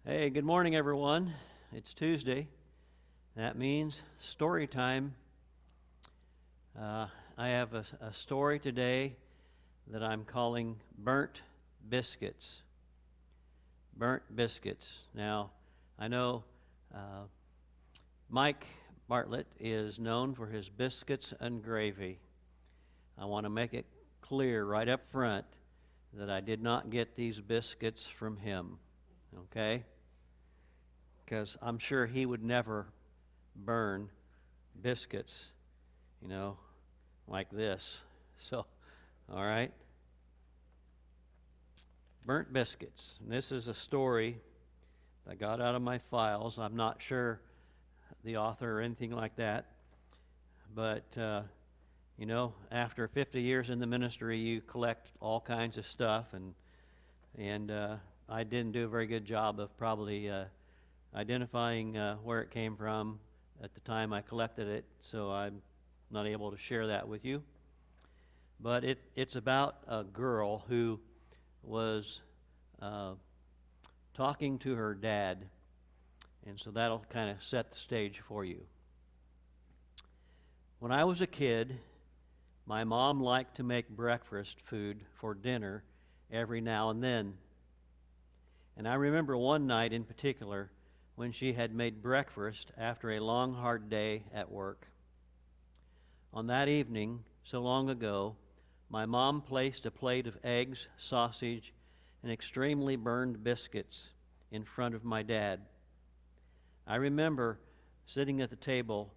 Hey, good morning, everyone. It's Tuesday. That means story time. I have a story today that I'm calling Burnt Biscuits. Burnt Biscuits. Now, I know uh, Mike Bartlett is known for his biscuits and gravy. I want to make it clear right up front that I did not get these biscuits from him. Okay? Because I'm sure he would never burn biscuits, like this. So, all right. Burnt biscuits. And this is a story I got out of my files. I'm not sure the author or anything like that. But, after 50 years in the ministry, you collect all kinds of stuff. And I didn't do a very good job of probably identifying where it came from at the time I collected it, so I'm not able to share that with you. But it's about a girl who was talking to her dad, and so that'll kind of set the stage for you. When I was a kid, my mom liked to make breakfast food for dinner every now and then. And I remember one night in particular when she had made breakfast after a long, hard day at work. On that evening, so long ago, my mom placed a plate of eggs, sausage, and extremely burned biscuits in front of my dad. I remember sitting at the table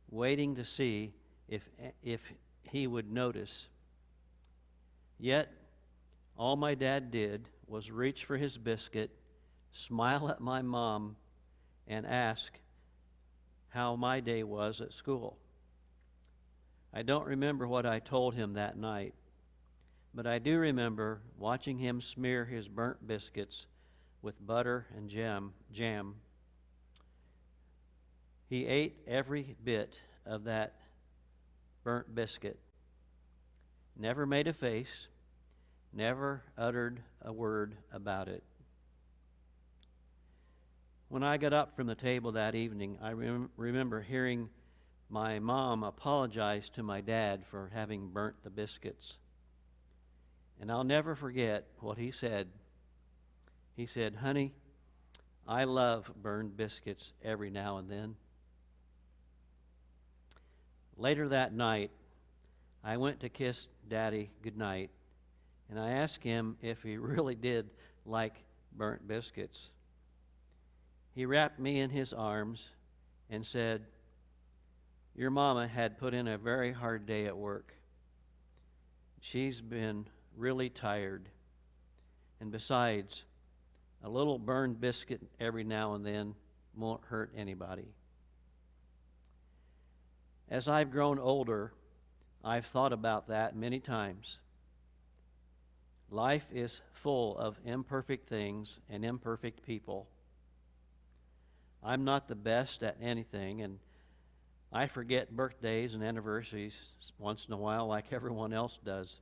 waiting to see if he would notice. Yet, all my dad did was reach for his biscuit, smile at my mom, and ask how my day was at school. I don't remember what I told him that night, but I do remember watching him smear his burnt biscuits with butter and jam. He ate every bit of that burnt biscuit, never made a face, never uttered a word about it. When I got up from the table that evening, I remember hearing my mom apologize to my dad for having burnt the biscuits. And I'll never forget what he said. He said, "Honey, I love burned biscuits every now and then." Later that night, I went to kiss Daddy goodnight, and I asked him if he really did like burnt biscuits. He wrapped me in his arms and said, "Your mama had put in a very hard day at work. She's been really tired. And besides, a little burned biscuit every now and then won't hurt anybody." As I've grown older, I've thought about that many times. Life is full of imperfect things and imperfect people. I'm not the best at anything, and I forget birthdays and anniversaries once in a while like everyone else does.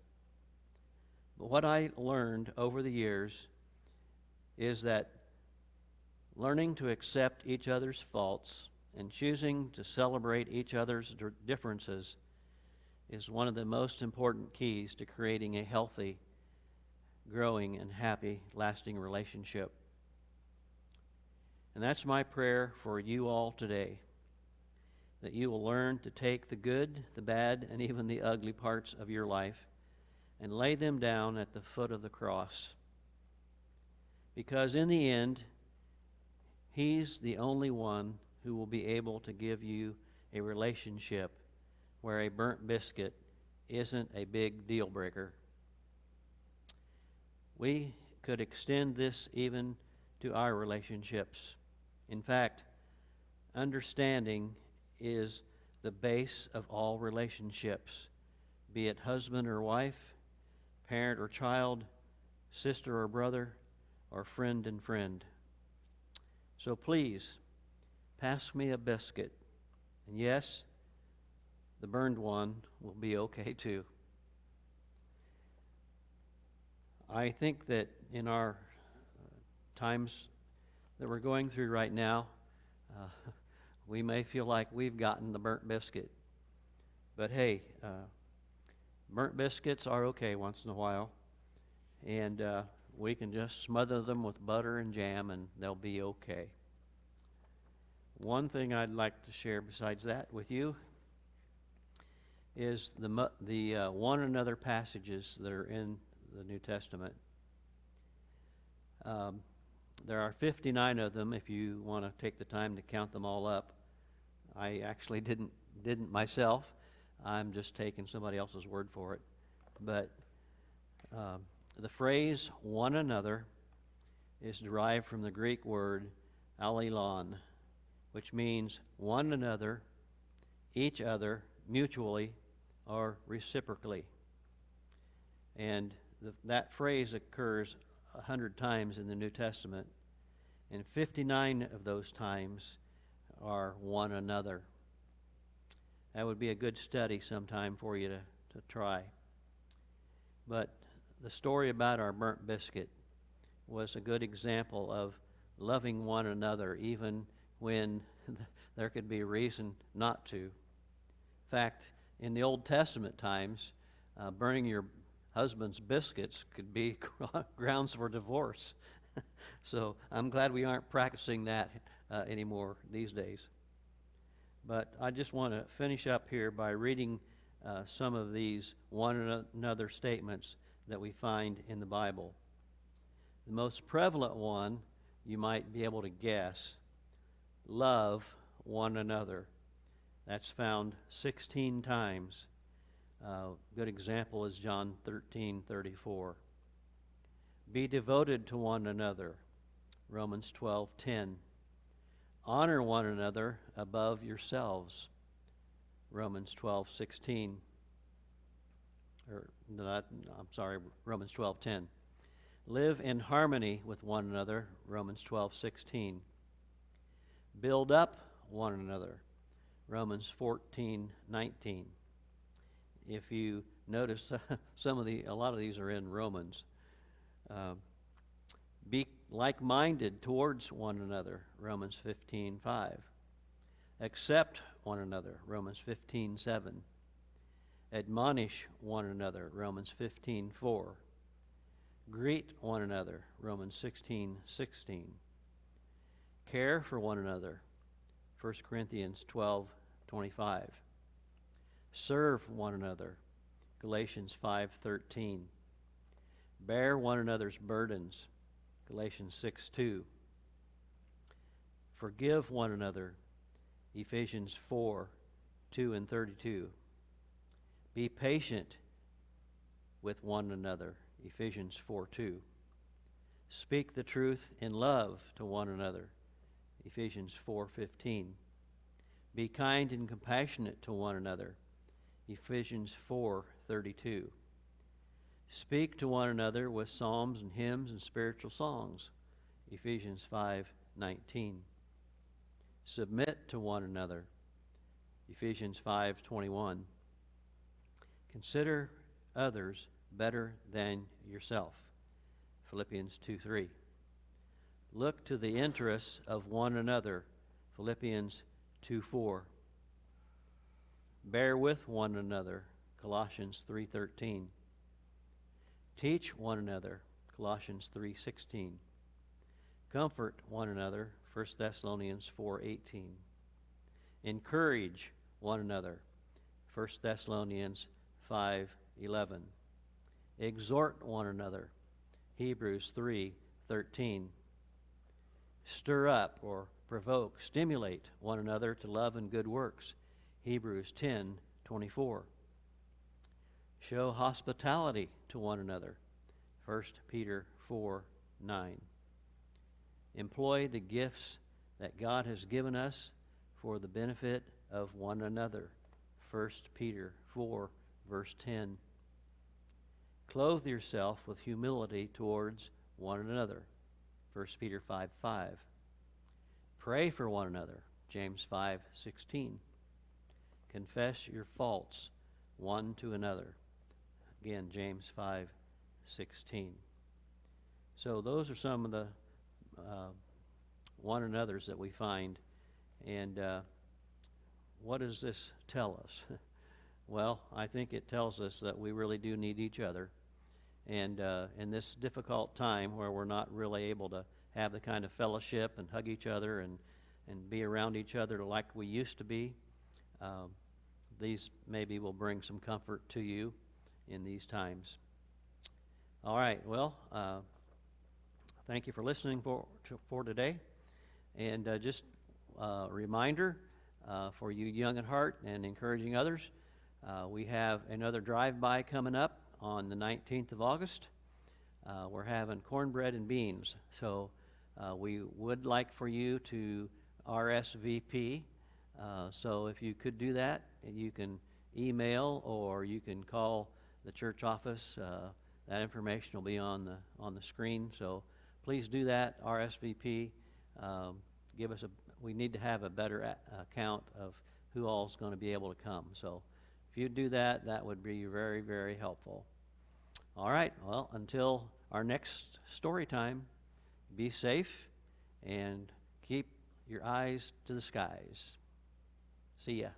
But what I learned over the years is that learning to accept each other's faults and choosing to celebrate each other's differences is one of the most important keys to creating a healthy, growing, and happy, lasting relationship. And that's my prayer for you all today, that you will learn to take the good, the bad, and even the ugly parts of your life and lay them down at the foot of the cross. Because in the end, He's the only one who will be able to give you a relationship where a burnt biscuit isn't a big deal breaker. We could extend this even to our relationships. In fact, understanding is the base of all relationships, be it husband or wife, parent or child, sister or brother, or friend and friend. So please, pass me a biscuit. And yes, the burned one will be okay too. I think that in our times that we're going through right now, uh, we may feel like we've gotten the burnt biscuit. But hey, burnt biscuits are okay once in a while, and we can just smother them with butter and jam, and they'll be okay. One thing I'd like to share besides that with you is the one another passages that are in the New Testament. There are 59 of them if you want to take the time to count them all up. I actually didn't myself. I'm just taking somebody else's word for it. But the phrase one another is derived from the Greek word allelon, which means one another, each other, mutually, or reciprocally. And that phrase occurs 100 times in the New Testament, and 59 of those times are one another. That would be a good study sometime for you to try. But the story about our burnt biscuit was a good example of loving one another even when there could be a reason not to. In fact, in the Old Testament times, burning your husband's biscuits could be grounds for divorce. So I'm glad we aren't practicing that anymore these days. But I just want to finish up here by reading some of these one another statements that we find in the Bible. The most prevalent one you might be able to guess: love one another. That's found 16 times. Good example is John 13:34. Be devoted to one another, Romans 12:10. Honor one another above yourselves, Romans 12:16. Romans 12:10. Live in harmony with one another, Romans 12:16. Build up one another, Romans 14:19. If you notice, a lot of these are in Romans. Be like-minded towards one another, Romans 15:5. Accept one another, Romans 15:7. Admonish one another, Romans 15:4. Greet one another, Romans 16:16. Care for one another, 1 Corinthians 12:25. Serve one another, Galatians 5:13. Bear one another's burdens, Galatians 6:2. Forgive one another, Ephesians 4:2 and 32. Be patient with one another, Ephesians 4:2. Speak the truth in love to one another, Ephesians 4:15. Be kind and compassionate to one another, Ephesians 4:32. Speak to one another with psalms and hymns and spiritual songs, Ephesians 5:19. Submit to one another, Ephesians 5:21. Consider others better than yourself, Philippians 2:3. Look to the interests of one another, Philippians 2:4. Bear with one another, Colossians 3:13. Teach one another, Colossians 3:16. Comfort one another, 1 Thessalonians 4:18. Encourage one another, 1 Thessalonians 5:11. Exhort one another, Hebrews 3:13. Stir up or provoke, stimulate one another to love and good works, Hebrews 10:24. Show hospitality to one another, 1 Peter 4:9. Employ the gifts that God has given us for the benefit of one another, 1 Peter 4, verse 10. Clothe yourself with humility towards one another, 1 Peter 5:5. Pray for one another, James 5:16. Confess your faults one to another, again, James 5:16. So those are some of the one another's that we find. And what does this tell us? Well, I think it tells us that we really do need each other. And in this difficult time where we're not really able to have the kind of fellowship and hug each other and be around each other like we used to be, these maybe will bring some comfort to you in these times. All right, well, thank you for listening for today. And just a reminder for you young at heart and encouraging others, we have another drive-by coming up on the 19th of August. We're having cornbread and beans. So we would like for you to RSVP. So if you could do that, you can email or you can call the church office. That information will be on the screen. So please do that, RSVP. We need to have a better count of who all is going to be able to come. So if you do that, that would be very, very helpful. All right, well, until our next story time, be safe and keep your eyes to the skies. See ya.